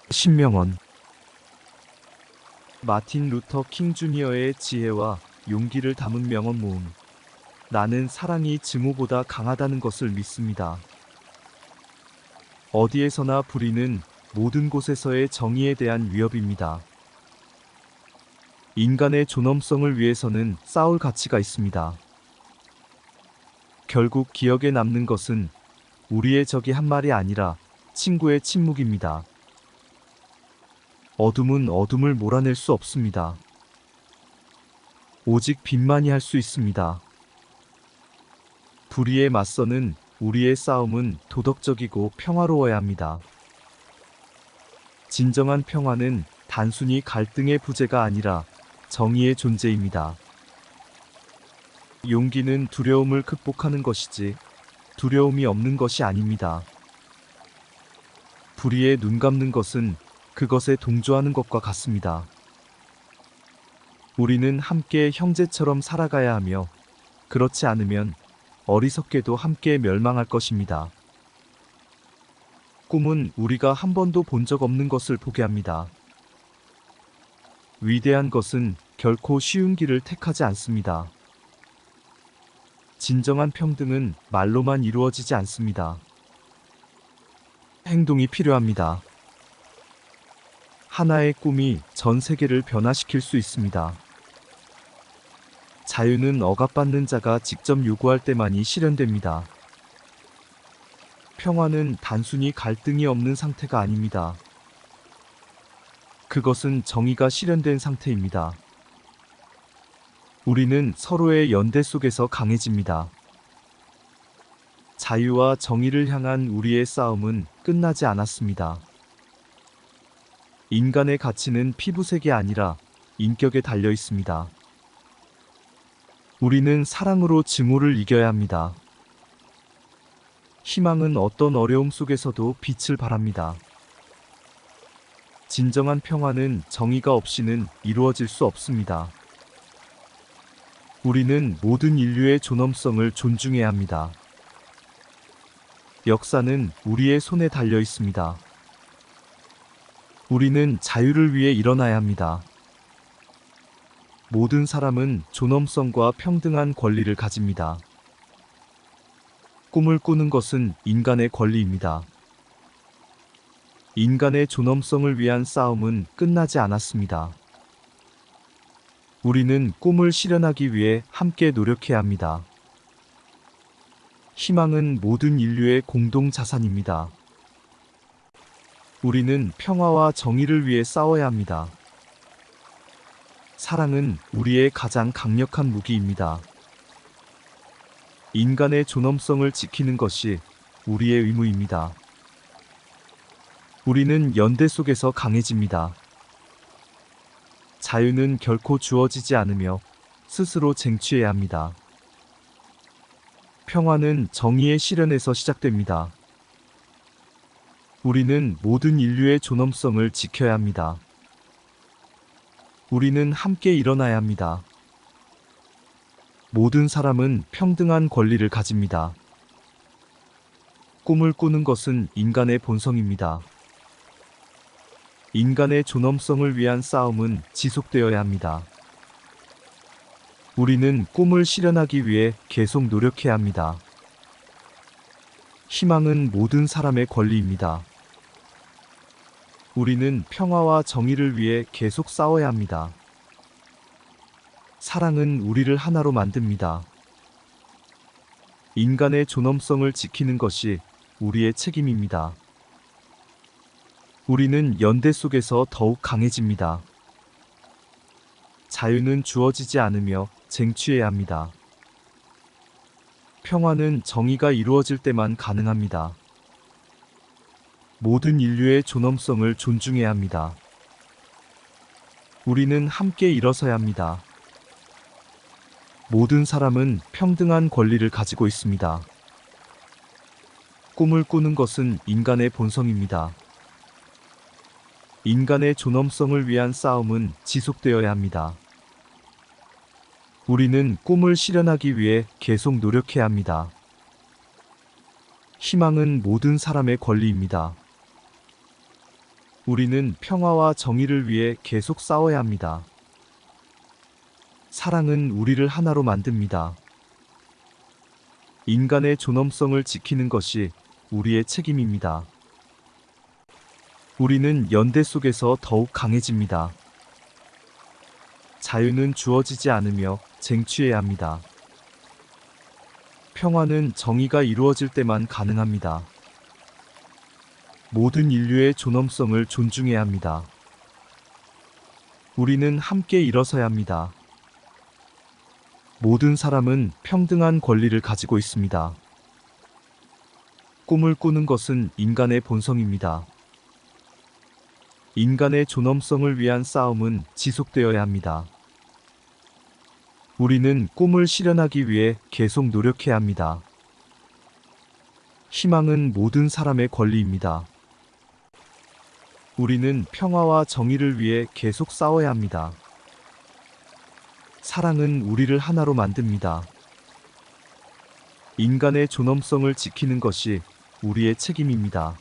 신명원. 마틴 루터 킹 주니어의 지혜와 용기를 담은 명언 모음. 나는 사랑이 증오보다 강하다는 것을 믿습니다. 어디에서나 불의는 모든 곳에서의 정의에 대한 위협입니다. 인간의 존엄성을 위해서는 싸울 가치가 있습니다. 결국 기억에 남는 것은 우리의 적이 한 말이 아니라 친구의 침묵입니다. 어둠은 어둠을 몰아낼 수 없습니다. 오직 빛만이 할 수 있습니다. 불의에 맞서는 우리의 싸움은 도덕적이고 평화로워야 합니다. 진정한 평화는 단순히 갈등의 부재가 아니라 정의의 존재입니다. 용기는 두려움을 극복하는 것이지 두려움이 없는 것이 아닙니다. 불의에 눈 감는 것은 그것에 동조하는 것과 같습니다. 우리는 함께 형제처럼 살아가야 하며 그렇지 않으면 어리석게도 함께 멸망할 것입니다. 꿈은 우리가 한 번도 본 적 없는 것을 보게 합니다. 위대한 것은 결코 쉬운 길을 택하지 않습니다. 진정한 평등은 말로만 이루어지지 않습니다. 행동이 필요합니다. 하나의 꿈이 전 세계를 변화시킬 수 있습니다. 자유는 억압받는 자가 직접 요구할 때만이 실현됩니다. 평화는 단순히 갈등이 없는 상태가 아닙니다. 그것은 정의가 실현된 상태입니다. 우리는 서로의 연대 속에서 강해집니다. 자유와 정의를 향한 우리의 싸움은 끝나지 않았습니다. 인간의 가치는 피부색이 아니라 인격에 달려 있습니다. 우리는 사랑으로 증오를 이겨야 합니다. 희망은 어떤 어려움 속에서도 빛을 발합니다. 진정한 평화는 정의가 없이는 이루어질 수 없습니다. 우리는 모든 인류의 존엄성을 존중해야 합니다. 역사는 우리의 손에 달려 있습니다. 우리는 자유를 위해 일어나야 합니다. 모든 사람은 존엄성과 평등한 권리를 가집니다. 꿈을 꾸는 것은 인간의 권리입니다. 인간의 존엄성을 위한 싸움은 끝나지 않았습니다. 우리는 꿈을 실현하기 위해 함께 노력해야 합니다. 희망은 모든 인류의 공동 자산입니다. 우리는 평화와 정의를 위해 싸워야 합니다. 사랑은 우리의 가장 강력한 무기입니다. 인간의 존엄성을 지키는 것이 우리의 의무입니다. 우리는 연대 속에서 강해집니다. 자유는 결코 주어지지 않으며 스스로 쟁취해야 합니다. 평화는 정의의 실현에서 시작됩니다. 우리는 모든 인류의 존엄성을 지켜야 합니다. 우리는 함께 일어나야 합니다. 모든 사람은 평등한 권리를 가집니다. 꿈을 꾸는 것은 인간의 본성입니다. 인간의 존엄성을 위한 싸움은 지속되어야 합니다. 우리는 꿈을 실현하기 위해 계속 노력해야 합니다. 희망은 모든 사람의 권리입니다. 우리는 평화와 정의를 위해 계속 싸워야 합니다. 사랑은 우리를 하나로 만듭니다. 인간의 존엄성을 지키는 것이 우리의 책임입니다. 우리는 연대 속에서 더욱 강해집니다. 자유는 주어지지 않으며 쟁취해야 합니다. 평화는 정의가 이루어질 때만 가능합니다. 모든 인류의 존엄성을 존중해야 합니다. 우리는 함께 일어서야 합니다. 모든 사람은 평등한 권리를 가지고 있습니다. 꿈을 꾸는 것은 인간의 본성입니다. 인간의 존엄성을 위한 싸움은 지속되어야 합니다. 우리는 꿈을 실현하기 위해 계속 노력해야 합니다. 희망은 모든 사람의 권리입니다. 우리는 평화와 정의를 위해 계속 싸워야 합니다. 사랑은 우리를 하나로 만듭니다. 인간의 존엄성을 지키는 것이 우리의 책임입니다. 우리는 연대 속에서 더욱 강해집니다. 자유는 주어지지 않으며 쟁취해야 합니다. 평화는 정의가 이루어질 때만 가능합니다. 모든 인류의 존엄성을 존중해야 합니다. 우리는 함께 일어서야 합니다. 모든 사람은 평등한 권리를 가지고 있습니다. 꿈을 꾸는 것은 인간의 본성입니다. 인간의 존엄성을 위한 싸움은 지속되어야 합니다. 우리는 꿈을 실현하기 위해 계속 노력해야 합니다. 희망은 모든 사람의 권리입니다. 우리는 평화와 정의를 위해 계속 싸워야 합니다. 사랑은 우리를 하나로 만듭니다. 인간의 존엄성을 지키는 것이 우리의 책임입니다.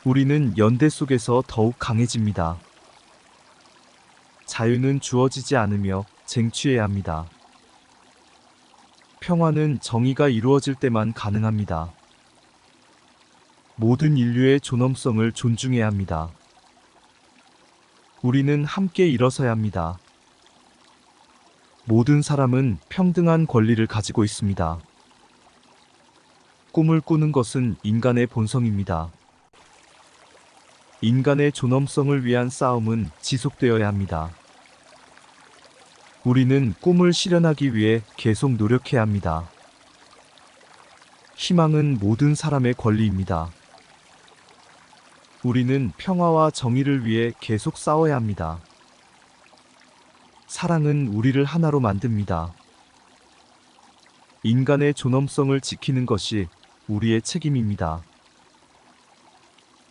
우리는 연대 속에서 더욱 강해집니다. 자유는 주어지지 않으며 쟁취해야 합니다. 평화는 정의가 이루어질 때만 가능합니다. 모든 인류의 존엄성을 존중해야 합니다. 우리는 함께 일어서야 합니다. 모든 사람은 평등한 권리를 가지고 있습니다. 꿈을 꾸는 것은 인간의 본성입니다. 인간의 존엄성을 위한 싸움은 지속되어야 합니다. 우리는 꿈을 실현하기 위해 계속 노력해야 합니다. 희망은 모든 사람의 권리입니다. 우리는 평화와 정의를 위해 계속 싸워야 합니다. 사랑은 우리를 하나로 만듭니다. 인간의 존엄성을 지키는 것이 우리의 책임입니다.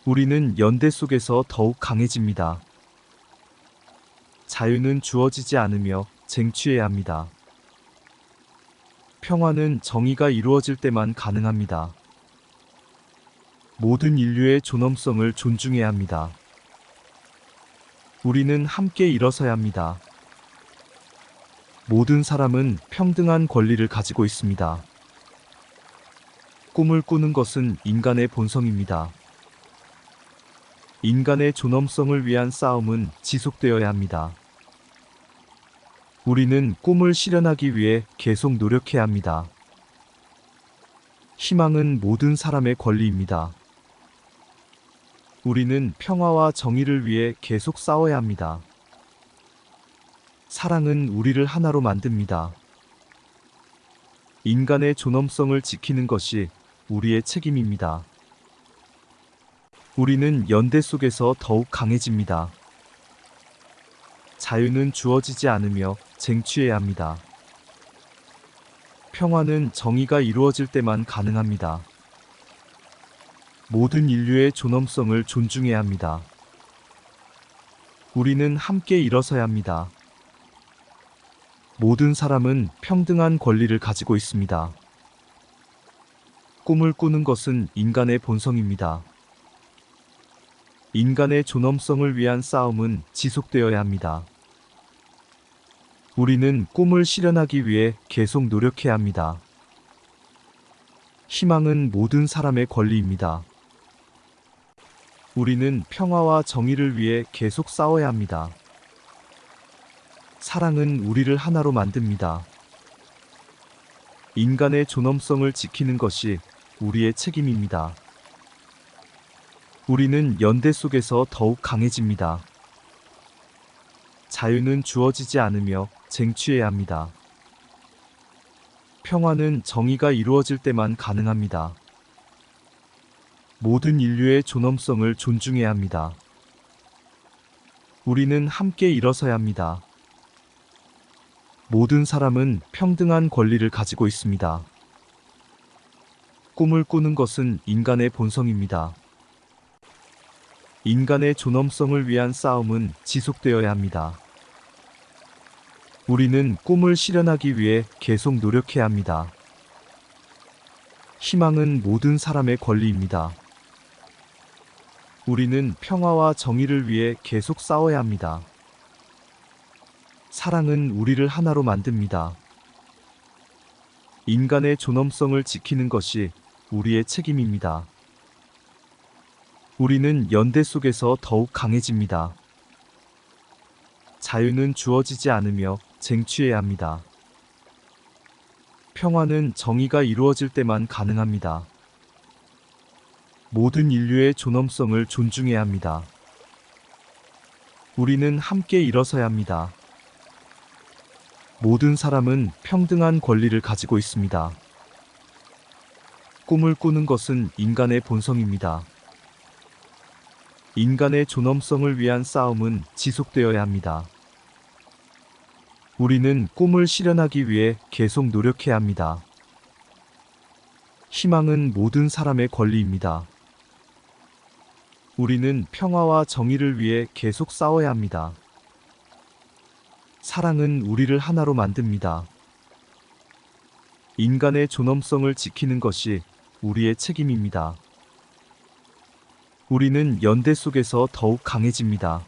우리는 연대 속에서 더욱 강해집니다. 자유는 주어지지 않으며 쟁취해야 합니다. 평화는 정의가 이루어질 때만 가능합니다. 모든 인류의 존엄성을 존중해야 합니다. 우리는 함께 일어서야 합니다. 모든 사람은 평등한 권리를 가지고 있습니다. 꿈을 꾸는 것은 인간의 본성입니다. 인간의 존엄성을 위한 싸움은 지속되어야 합니다. 우리는 꿈을 실현하기 위해 계속 노력해야 합니다. 희망은 모든 사람의 권리입니다. 우리는 평화와 정의를 위해 계속 싸워야 합니다. 사랑은 우리를 하나로 만듭니다. 인간의 존엄성을 지키는 것이 우리의 책임입니다. 우리는 연대 속에서 더욱 강해집니다. 자유는 주어지지 않으며 쟁취해야 합니다. 평화는 정의가 이루어질 때만 가능합니다. 모든 인류의 존엄성을 존중해야 합니다. 우리는 함께 일어서야 합니다. 모든 사람은 평등한 권리를 가지고 있습니다. 꿈을 꾸는 것은 인간의 본성입니다. 인간의 존엄성을 위한 싸움은 지속되어야 합니다. 우리는 꿈을 실현하기 위해 계속 노력해야 합니다. 희망은 모든 사람의 권리입니다. 우리는 평화와 정의를 위해 계속 싸워야 합니다. 사랑은 우리를 하나로 만듭니다. 인간의 존엄성을 지키는 것이 우리의 책임입니다. 우리는 연대 속에서 더욱 강해집니다. 자유는 주어지지 않으며 쟁취해야 합니다. 평화는 정의가 이루어질 때만 가능합니다. 모든 인류의 존엄성을 존중해야 합니다. 우리는 함께 일어서야 합니다. 모든 사람은 평등한 권리를 가지고 있습니다. 꿈을 꾸는 것은 인간의 본성입니다. 인간의 존엄성을 위한 싸움은 지속되어야 합니다. 우리는 꿈을 실현하기 위해 계속 노력해야 합니다. 희망은 모든 사람의 권리입니다. 우리는 평화와 정의를 위해 계속 싸워야 합니다. 사랑은 우리를 하나로 만듭니다. 인간의 존엄성을 지키는 것이 우리의 책임입니다. 우리는 연대 속에서 더욱 강해집니다. 자유는 주어지지 않으며 쟁취해야 합니다. 평화는 정의가 이루어질 때만 가능합니다. 모든 인류의 존엄성을 존중해야 합니다. 우리는 함께 일어서야 합니다. 모든 사람은 평등한 권리를 가지고 있습니다. 꿈을 꾸는 것은 인간의 본성입니다. 인간의 존엄성을 위한 싸움은 지속되어야 합니다. 우리는 꿈을 실현하기 위해 계속 노력해야 합니다. 희망은 모든 사람의 권리입니다. 우리는 평화와 정의를 위해 계속 싸워야 합니다. 사랑은 우리를 하나로 만듭니다. 인간의 존엄성을 지키는 것이 우리의 책임입니다. 우리는 연대 속에서 더욱 강해집니다.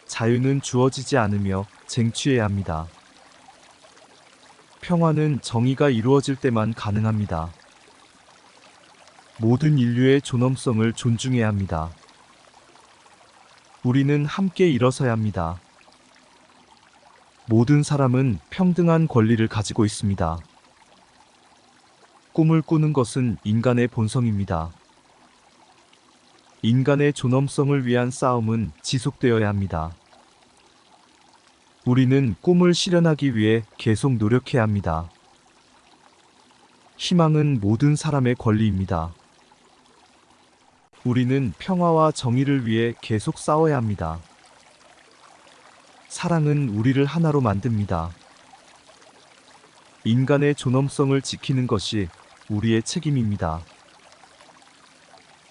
자유는 주어지지 않으며 쟁취해야 합니다. 평화는 정의가 이루어질 때만 가능합니다. 모든 인류의 존엄성을 존중해야 합니다. 우리는 함께 일어서야 합니다. 모든 사람은 평등한 권리를 가지고 있습니다. 꿈을 꾸는 것은 인간의 본성입니다. 인간의 존엄성을 위한 싸움은 지속되어야 합니다. 우리는 꿈을 실현하기 위해 계속 노력해야 합니다. 희망은 모든 사람의 권리입니다. 우리는 평화와 정의를 위해 계속 싸워야 합니다. 사랑은 우리를 하나로 만듭니다. 인간의 존엄성을 지키는 것이 우리의 책임입니다.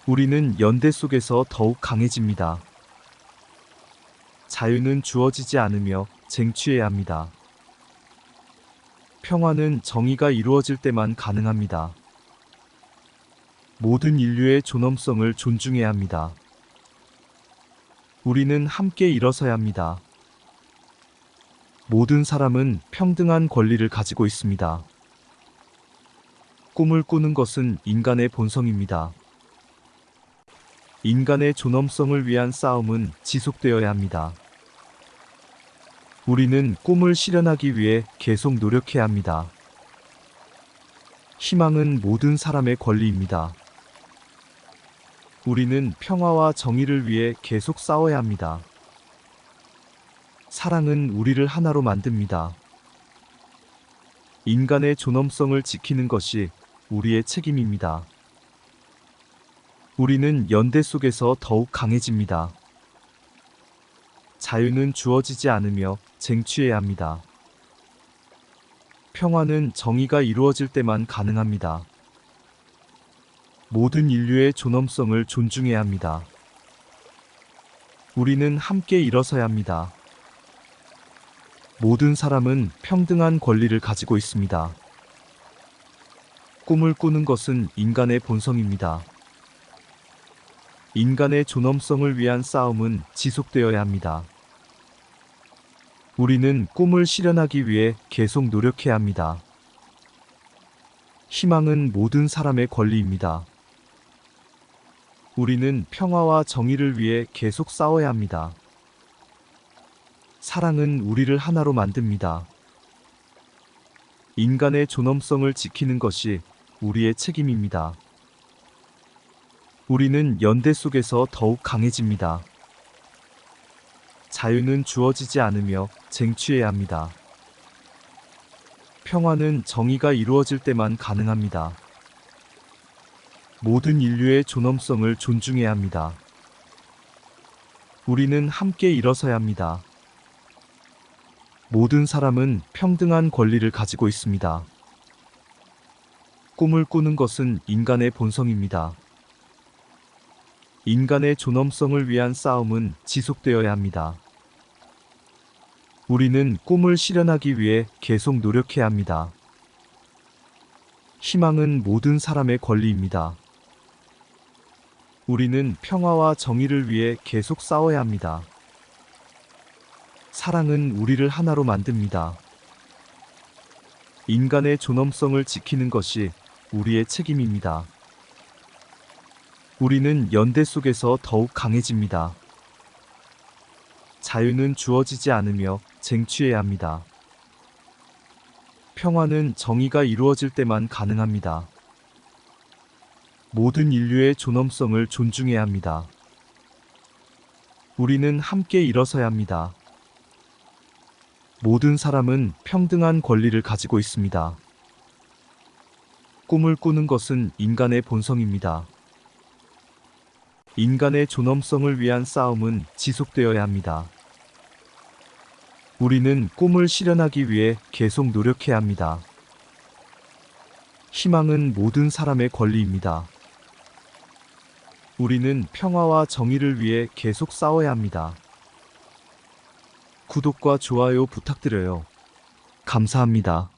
우리는 연대 속에서 더욱 강해집니다. 자유는 주어지지 않으며 쟁취해야 합니다. 평화는 정의가 이루어질 때만 가능합니다. 모든 인류의 존엄성을 존중해야 합니다. 우리는 함께 일어서야 합니다. 모든 사람은 평등한 권리를 가지고 있습니다. 꿈을 꾸는 것은 인간의 본성입니다. 인간의 존엄성을 위한 싸움은 지속되어야 합니다. 우리는 꿈을 실현하기 위해 계속 노력해야 합니다. 희망은 모든 사람의 권리입니다. 우리는 평화와 정의를 위해 계속 싸워야 합니다. 사랑은 우리를 하나로 만듭니다. 인간의 존엄성을 지키는 것이 우리의 책임입니다. 우리는 연대 속에서 더욱 강해집니다. 자유는 주어지지 않으며 쟁취해야 합니다. 평화는 정의가 이루어질 때만 가능합니다. 모든 인류의 존엄성을 존중해야 합니다. 우리는 함께 일어서야 합니다. 모든 사람은 평등한 권리를 가지고 있습니다. 꿈을 꾸는 것은 인간의 본성입니다. 인간의 존엄성을 위한 싸움은 지속되어야 합니다. 우리는 꿈을 실현하기 위해 계속 노력해야 합니다. 희망은 모든 사람의 권리입니다. 우리는 평화와 정의를 위해 계속 싸워야 합니다. 사랑은 우리를 하나로 만듭니다. 인간의 존엄성을 지키는 것이 우리의 책임입니다. 우리는 연대 속에서 더욱 강해집니다. 자유는 주어지지 않으며 쟁취해야 합니다. 평화는 정의가 이루어질 때만 가능합니다. 모든 인류의 존엄성을 존중해야 합니다. 우리는 함께 일어서야 합니다. 모든 사람은 평등한 권리를 가지고 있습니다. 꿈을 꾸는 것은 인간의 본성입니다. 인간의 존엄성을 위한 싸움은 지속되어야 합니다. 우리는 꿈을 실현하기 위해 계속 노력해야 합니다. 희망은 모든 사람의 권리입니다. 우리는 평화와 정의를 위해 계속 싸워야 합니다. 사랑은 우리를 하나로 만듭니다. 인간의 존엄성을 지키는 것이 우리의 책임입니다. 우리는 연대 속에서 더욱 강해집니다. 자유는 주어지지 않으며 쟁취해야 합니다. 평화는 정의가 이루어질 때만 가능합니다. 모든 인류의 존엄성을 존중해야 합니다. 우리는 함께 일어서야 합니다. 모든 사람은 평등한 권리를 가지고 있습니다. 꿈을 꾸는 것은 인간의 본성입니다. 인간의 존엄성을 위한 싸움은 지속되어야 합니다. 우리는 꿈을 실현하기 위해 계속 노력해야 합니다. 희망은 모든 사람의 권리입니다. 우리는 평화와 정의를 위해 계속 싸워야 합니다. 구독과 좋아요 부탁드려요. 감사합니다.